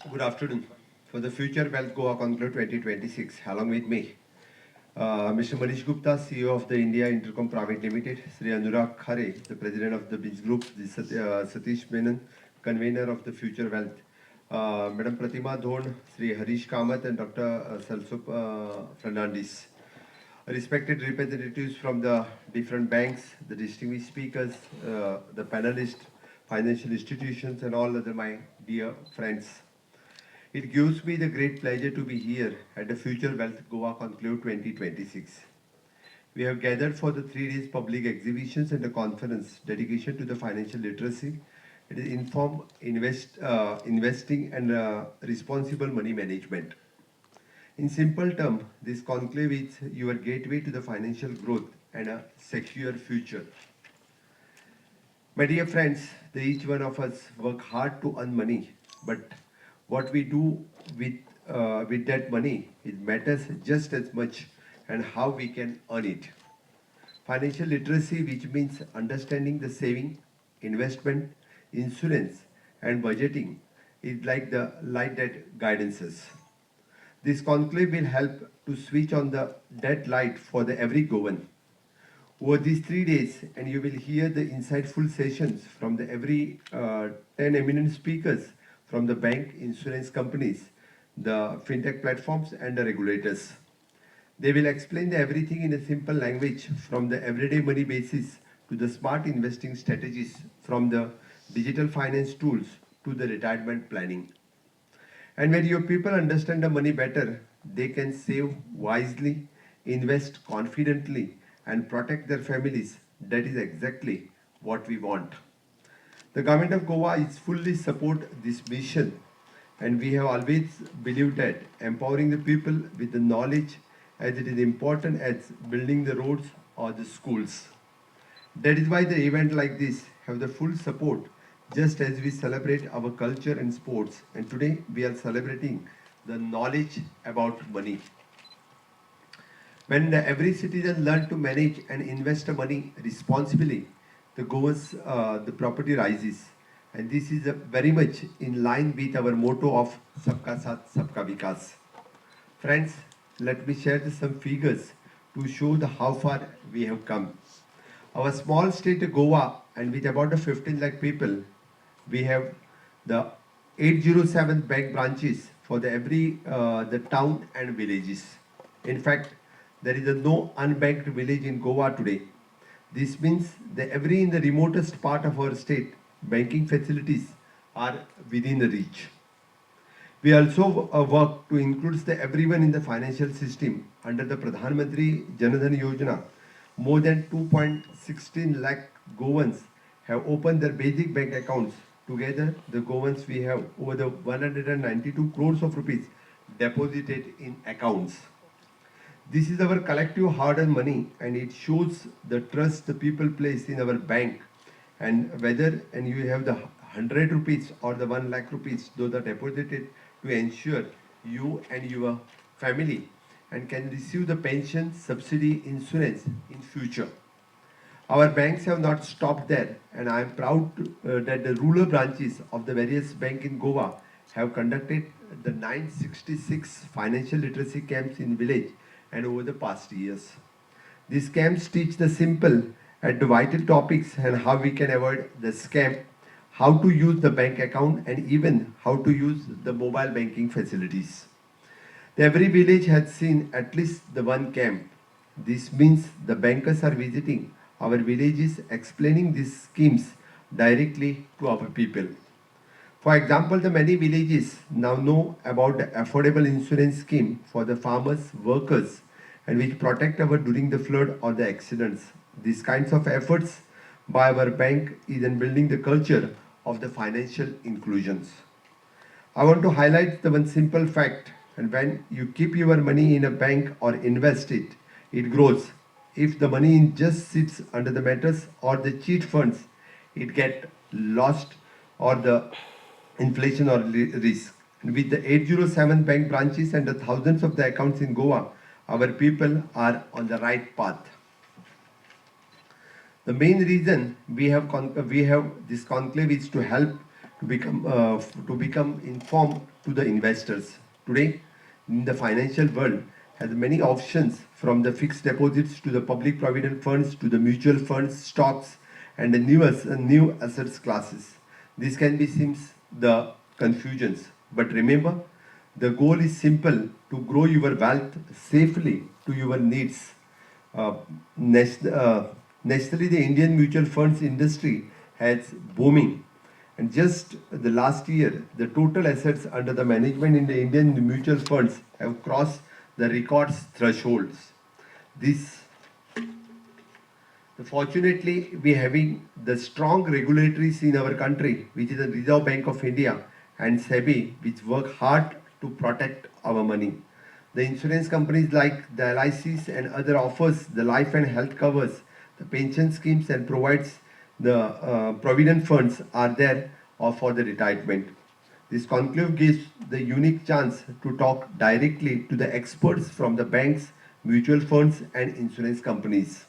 Good afternoon. For the Future Wealth Goa Conclave 2026, along with me, Mr. Manish Gupta, CEO of the India Intercom Private Limited, Sri Anurag Khare, the President of the Biz Group, Satish Menon, Convener of the Future Wealth, Madam Pratima Dhon, Sri Harish Kamath, and Dr. Salsup Fernandez. Respected representatives from the different banks, the distinguished speakers, the panelists, financial institutions, and all other my dear friends. It gives me the great pleasure to be here at the Future Wealth Goa Conclave 2026. We have gathered for the 3 days public exhibitions and a conference dedication to the financial literacy. It is investing and responsible money management. In simple terms, this conclave is your gateway to the financial growth and a secure future. My dear friends, each one of us work hard to earn money, but what we do with that money, it matters just as much and how we can earn it. Financial literacy, which means understanding the saving, investment, insurance, and budgeting, is like the light that guides us. This conclave will help to switch on the that light for the every Goan over these 3 days, and you will hear the insightful sessions from the every 10 eminent speakers from the bank, insurance companies, the fintech platforms, and the regulators. They will explain everything in a simple language from the everyday money basis to the smart investing strategies, from the digital finance tools to the retirement planning. And when your people understand the money better, they can save wisely, invest confidently, and protect their families. That is exactly what we want. The government of Goa is fully support this mission, and we have always believed that empowering the people with the knowledge as it is important as building the roads or the schools. That is why the event like this have the full support just as we celebrate our culture and sports, and today we are celebrating the knowledge about money. When every citizen learn to manage and invest the money responsibly, the property rises, and this is very much in line with our motto of "Sabka Saath, Sabka Vikas." Friends, let me share some figures to show how far we have come. Our small state Goa, and with about 15 lakh people, we have the 807 bank branches for the town and villages. In fact, there is no unbanked village in Goa today. This means that every in the remotest part of our state, banking facilities are within the reach. We also work to include everyone in the financial system under the Pradhan Mantri Jan Dhan Yojana. More than 2.16 lakh Goans have opened their basic bank accounts. Together, the Goans we have over the 192 crores of rupees deposited in accounts. This is our collective hard-earned money, and it shows the trust the people place in our bank. And whether and you have the 100 rupees or the 1 lakh rupees, those are deposited to ensure you and your family and can receive the pension, subsidy, insurance in future. Our banks have not stopped there, and I am proud that the rural branches of the various banks in Goa have conducted the 966 financial literacy camps in village and over the past years. These camps teach the simple and the vital topics and how we can avoid the scam, how to use the bank account, and even how to use the mobile banking facilities. Every village has seen at least the one camp. This means the bankers are visiting our villages explaining these schemes directly to our people. For example, the many villages now know about the affordable insurance scheme for the farmers, workers, and which protect our during the flood or the accidents. These kinds of efforts by our bank is in building the culture of the financial inclusions. I want to highlight the one simple fact, and when you keep your money in a bank or invest it, it grows. If the money just sits under the mattress or the cheat funds, it get lost or the inflation or risk. And with the 807 bank branches and the thousands of the accounts in Goa, our people are on the right path. The main reason we have this conclave is to help to become informed to the investors. Today, in the financial world, has many options from the fixed deposits to the public provident funds to the mutual funds, stocks, and the new assets classes. This can be seems the confusions, but remember, the goal is simple: to grow your wealth safely to your needs. Uh, Nationally, the Indian mutual funds industry has booming. And just the last year, the total assets under the management in the Indian mutual funds have crossed the records thresholds. This, fortunately, we having the strong regulatories in our country, which is the Reserve Bank of India and SEBI, which work hard to protect our money. The insurance companies like the LICs and other offers the life and health covers, the pension schemes and provides the provident funds are there for the retirement. This conclave gives the unique chance to talk directly to the experts from the banks, mutual funds and insurance companies.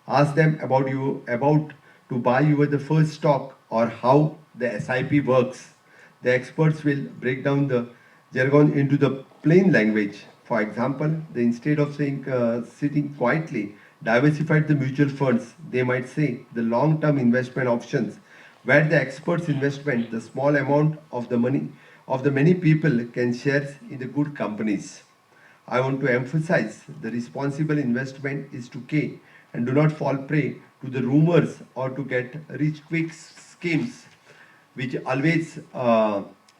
Ask them about to buy you the first stock or how the SIP works. The experts will break down the jargon into the plain language. For example, instead of saying sitting quietly, diversified the mutual funds, they might say the long-term investment options, where the experts investment the small amount of the money of the many people can share in the good companies. I want to emphasize the responsible investment is to key and do not fall prey to the rumors or to get rich quick schemes which always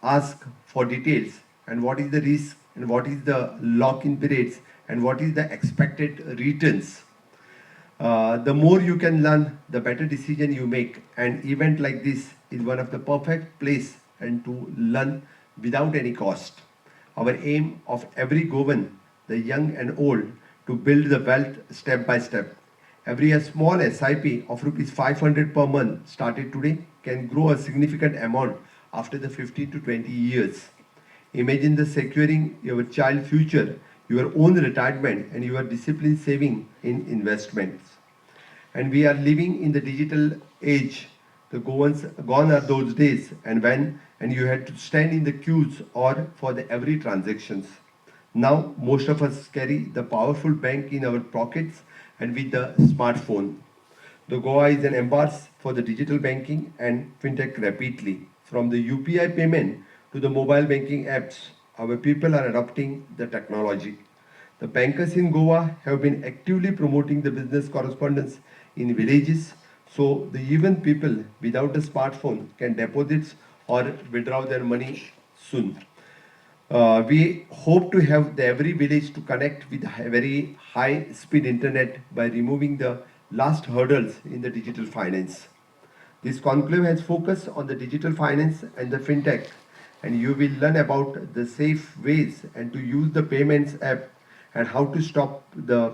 ask for details and what is the risk and what is the lock-in periods and what is the expected returns. The more you can learn, the better decision you make. An event like this is one of the perfect place and to learn without any cost. Our aim of every Govan, the young and old, to build the wealth step by step. Every a small SIP of rupees 500 per month started today can grow a significant amount after the 15 to 20 years. Imagine the securing your child future, your own retirement and your disciplined saving in investments. And we are living in the digital age. Gone are those days and you had to stand in the queues or for the every transactions. Now most of us carry the powerful bank in our pockets and with the smartphone. The Goa is an embrace for the digital banking and fintech rapidly. From the UPI payment to the mobile banking apps, our people are adopting the technology. The bankers in Goa have been actively promoting the business correspondence in villages, so the even people without a smartphone can deposit or withdraw their money soon. We hope to have the every village to connect with very high speed internet by removing the last hurdles in the digital finance. This conclave has focused on the digital finance and the fintech, and you will learn about the safe ways and to use the payments app and how to stop the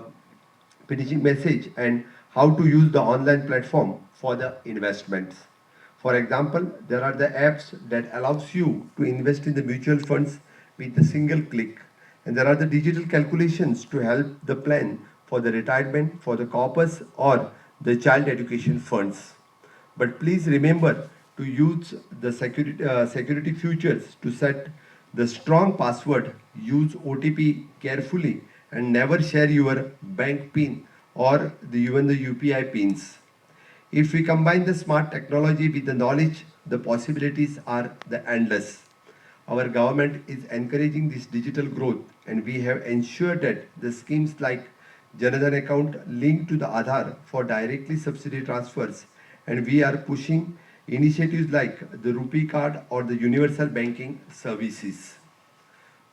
finishing message and how to use the online platform for the investments. For example, there are the apps that allows you to invest in the mutual funds with a single click. And there are the digital calculations to help the plan for the retirement, for the corpus or the child education funds. But please remember to use the security features to set the strong password, use OTP carefully and never share your bank PIN or even the UPI pins. If we combine the smart technology with the knowledge, the possibilities are the endless. Our government is encouraging this digital growth and we have ensured that the schemes like Janadhan account linked to the Aadhaar for directly subsidy transfers and we are pushing initiatives like the Rupee card or the universal banking services.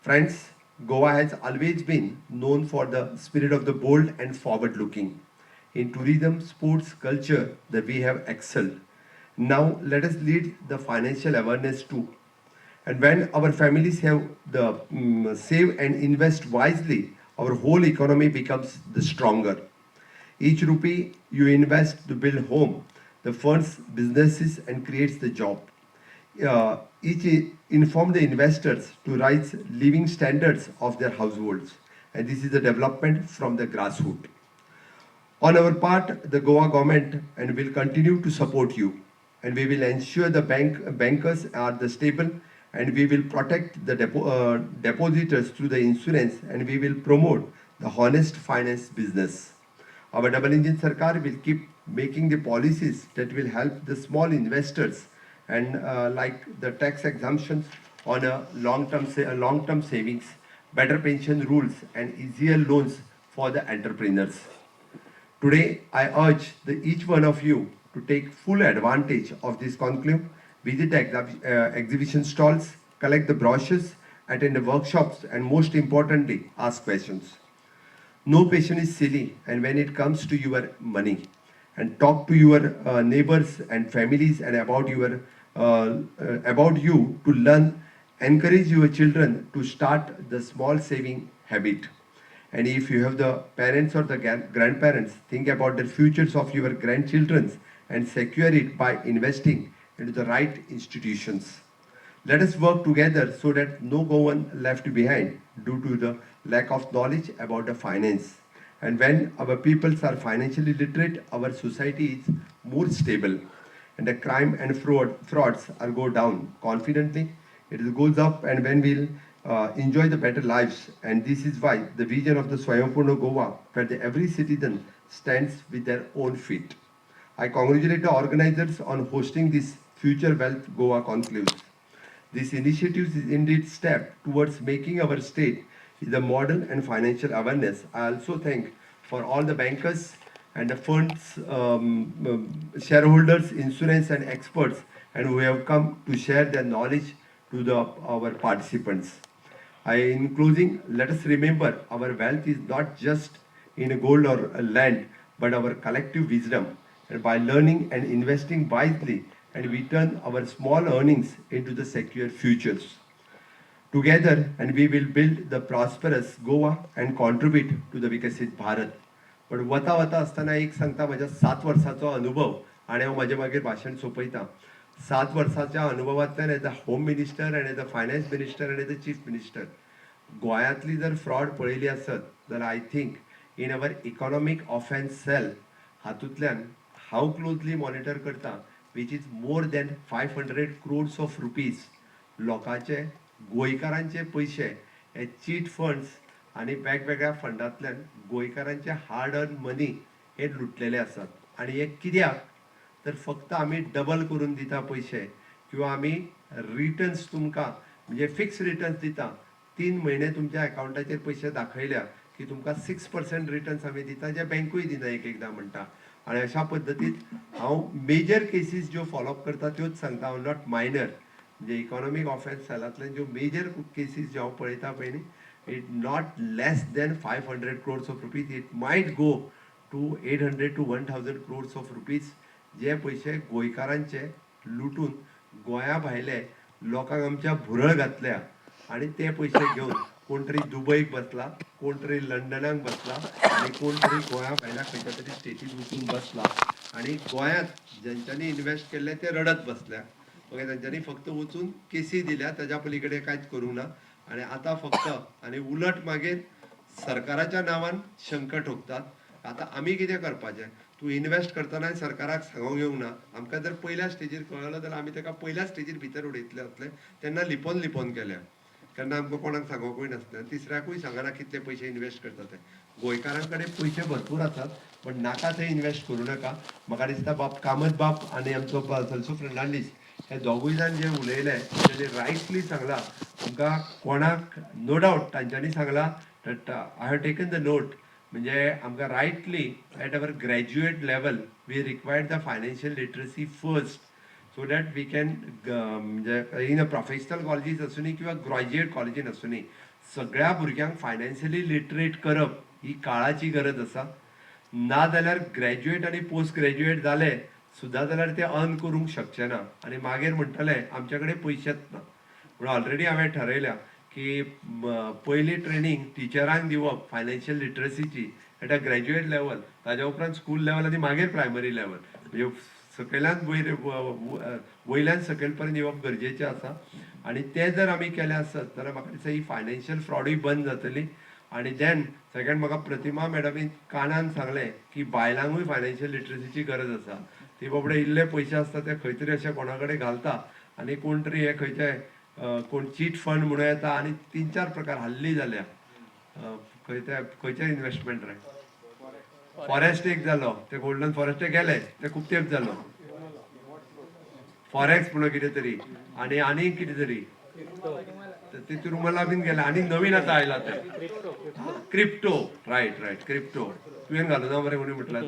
Friends, Goa has always been known for the spirit of the bold and forward-looking. In tourism, sports, culture, that we have excelled. Now let us lead the financial awareness too. And when our families have the save and invest wisely, our whole economy becomes the stronger. Each rupee you invest to build home, the funds businesses and creates the job. Each inform the investors to rise living standards of their households. And this is the development from the grassroots. On our part, the Goa government and will continue to support you. and we will ensure the bankers are the stable, and we will protect the depositors through the insurance, and we will promote the honest finance business. Our double engine Sarkar will keep making the policies that will help the small investors, and like the tax exemptions on a long-term savings, better pension rules, and easier loans for the entrepreneurs. Today, I urge each one of you to take full advantage of this conclave, visit the exhibition stalls, collect the brochures, attend the workshops, and most importantly, ask questions. No patient is silly, and when it comes to your money, and talk to your neighbors and families and about you to learn. Encourage your children to start the small saving habit. And if you have the parents or the grandparents, think about the futures of your grandchildren and secure it by investing into the right institutions. Let us work together so that no one left behind due to the lack of knowledge about the finance. And when our peoples are financially literate, our society is more stable, and the crime and frauds are go down confidently. It goes up, and when we'll enjoy the better lives. And this is why the vision of the Swayambhurna Goa, where every citizen stands with their own feet. I congratulate the organizers on hosting this Future Wealth Goa conclaves. This initiative is indeed step towards making our state the model and financial awareness. I also thank for all the bankers and the funds, shareholders, insurance and experts, and who have come to share their knowledge to our participants. In closing, let us remember our wealth is not just in gold or land, but our collective wisdom. And by learning and investing wisely, and we turn our small earnings into the secure futures. Together, and we will build the prosperous Goa and contribute to the Vikasit Bharat. पण वता वता असताना एक सांगता माझ्या 7 वर्षाचा अनुभव, आणि हांव माझ्या मागीर भाशण सोंपयता. 7 वर्षाच्या अनुभवांतल्यान as a home minister and as a finance minister and as a chief minister गोंयांतली जर फ्रॉड पळयली आसत जाल्यार I think in our economic offence cell हातूंतल्यान हांव क्लोजली मॉनिटर करता, which is more than 500 crores of rupees लोकांचे, गोंयकारांचे पयशे हे चीट फंड्स आणि वेगवेगळ्या फंडांतल्यान गोंयकारांचे हार्ड अर्न मनी हे लुटलेले आसात. आणि हे कित्याक तर फक्त आमी डबल करून दिता पयशे, किंवा आमी रिटर्न्स तुमकां म्हणजे फिक्स रिटर्न्स दिता. 3 म्हयने तुमच्या अकाउंटाचेर पयशे दाखयल्या की तुमकां 6% रिटर्न्स आमी दिता, जे बँकूय दिना एकदां म्हणटा. आणि अशा पद्दतीत हांव मेजर केसीस ज्यो फॉलोअप करता त्योच सांगता, हांव नॉट मायनर. म्हणजे इकॉनॉमीक ऑफेन्स सेलांतल्यान ज्यो मेजर केसीस ज्यो हांव पळयता पळय न्ही, it not less than 500 crores of rupees. It might go to 800 to 1000 crores of rupees. जे पयशे गोंयकारांचे लुटून गोंया भायले लोकांक आमच्या भुरळ घातल्या, आणि ते पयशे घेवन कोण तरी दुबयक बसला, कोण तरी लंडनाक बसला, आणि कोण तरी गोंया भायल्या खंयच्या तरी स्टेटीत वचून बसला. आणि गोंयांत ज्यांच्यांनी इन्वेस्ट केल्ले ते रडत बसल्या. ओके, तांच्यांनी फक्त वचून केसी दिल्या, ताच्या पलीकडे कांयच करूंक ना. आणि आता फक्त आणि उलट मागीर सरकाराच्या नांवान शंका ठोकतात. आता आमी कितें करपाचें? तूं इन्वेस्ट करतना सरकाराक सांगूंक येवंक ना. आमकां जर पयल्या स्टेजीर कळलो जाल्यार आमी ताका पयल्या स्टेजीर भितर उडयतले आसले. तेन्ना लिपोवन केल्या, तेन्ना आमकां कोणाक सांगोकूय नासलें. तिसऱ्याकूय सांगना कितले पयशे इन्वेस्ट करता ते. गोंयकारां कडेन पयशे भरपूर आसात, पण नाका थंय इन्वेस्ट करूं नाका. म्हाका दिसता कामत बाब आनी आमचो सलसो फर्नांडीस हे दोगूय जाण जे उलयले तेणे रायटली सांगला. तुमकां कोणाक नो डावट तांच्यांनी सांगला that I have taken the note. म्हणजे आमकां rightly at our graduate level we required the financial literacy first, so that we can म्हणजे इन अ प्रोफेशनल कॉलेजीस आसूं नी किंवा ग्रॅज्युएट कॉलेजीन आसूं नी, सगळ्या भुरग्यांक फायनान्शियली लिटरेट करप ही काळाची गरज आसा. ना जाल्यार ग्रॅज्युएट आनी पोस्ट ग्रॅज्युएट जाले सुद्दां जाल्यार ते अर्न करूंक शकचे ना, आनी मागीर म्हणटले आमचे कडेन पयशेच ना. पूण ऑलरेडी हांवें ठरयल्या की पयली ट्रेनिंग टिचरांक दिवप फायनान्शियल लिटरसीची एट अ ग्रॅज्युएट लेवल, ताज्या उपरांत स्कूल लेवल आनी मागीर प्रायमरी लेवल. म्हणजे सकयल्यान वयल्यान सकयल पर्यंत येवप गरजेचें आसा. आनी तें जर आमी केलें आसत जाल्यार म्हाका दिसता ही फायनान्शियल फ्रॉडूय बंद जातली. आणि देन सेकंड, म्हाका प्रतिमा मॅडमीन कानान सांगलें की बायलांकूय फायनान्शियल लिटरसीची गरज आसा. ती बाबडे इल्ले पयशे आसता ते खंय तरी अशे कोणा कडेन घालता आनी कोण तरी हे खंयचे कोण चीट फंड म्हणून येता आनी 3-4 प्रकार हल्ली जाल्या. खंयचे इन्व्हेस्टमेंट रे फॉरेस्ट एक जालो, ते गोल्डन फॉरेस्ट गेले, ते खूब तेंप जालो. फॉरेक्स म्हणून कितें तरी आनी कितें तरी ते तिरुमला बीन गेले आनी नवीन आता आयला ते क्रिप्टो. रायट क्रिप्टो तुवें घालूं ना मरे कोणी म्हटलं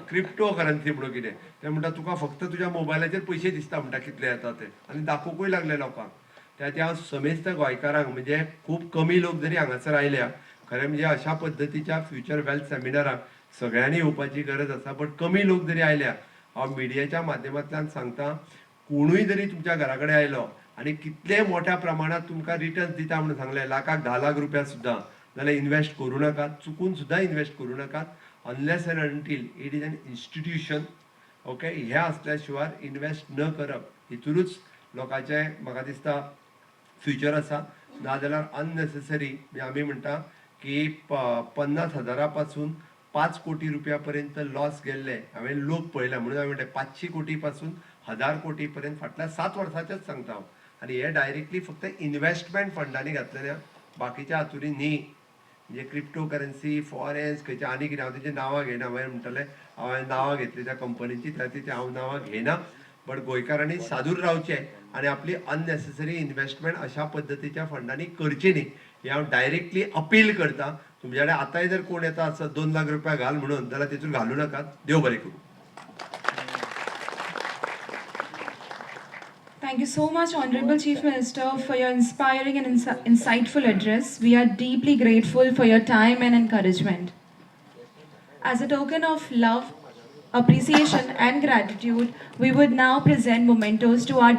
क्रिप्टो करन्सी म्हणून कितें ते म्हणटा तुका फक्त तुज्या मोबायलाचेर पयशे दिसता म्हणटा कितले येता ते आनी दाखोवंकूय लागले लोकांक. त्यात हांव समेस्त गोंयकारांक म्हणजे खूब कमी लोक जरी हांगासर आयल्या खरें म्हणजे अशा पद्दतीच्या फ्युचर वेल्थ सेमिनाराक सगळ्यांनी येवपाची गरज आसा. बट कमी लोक जरी आयल्या हांव मिडियाच्या माध्यमांतल्यान सांगता कोणूय जरी तुमच्या घरा कडेन आयलो आनी कितले मोठ्या प्रमाणात तुमकां रिटर्न्स दिता म्हणून सांगले 10 लाख रुपया सुद्दां जाल्यार इन्वेस्ट करूं नाकात, चुकून सुद्दां इन्वेस्ट करूं नाकात unless and until it is an institution. Okay, हे असल्या शिवाय इन्वेस्ट न करप हितूरूच लोकांचे म्हाका दिसता फ्युचर आसा. नाजाल्यार अननेसेसरी आमी म्हणटा की 50,000 पासून 5 कोटी रुपया पर्यंत लॉस गेल्ले हांवें लोक पळयला. म्हणून हांवें म्हणटा 500 कोटी पासून 1000 कोटी पर्यंत फाटल्या 7 वर्सांचेच सांगता हांव. आनी हे डायरेक्टली फक्त इन्व्हेस्टमेंट फंडांनी घातलेले, बाकीच्या हातूंनी न्ही. म्हणजे क्रिप्टो करन्सी फॉरेन्स खंयचे आनी कितें हांव तेची नांवां घेयना. हांवें म्हणटलें हांवें नांवां घेतली त्या कंपनीची त्या तिची हांव नांवां घेयना. बट गोंयकारांनी सादूर रावचे आनी आपली अननेसेसरी इन्व्हेस्टमेंट अशा पद्दतीच्या फंडांनी करची न्ही हे हांव डायरेक्टली अपील करता. तुमचे कडेन आतांय जर कोण येता आसत 2 लाख रुपया घाल म्हणून जाल्यार तेतून घालूं नाकात. देव बरें करूं. Thank you so much, Honorable Chief Minister, for your inspiring and insightful address. We are deeply grateful for your time and encouragement. As a token of love, appreciation, and gratitude, we would now present mementos to our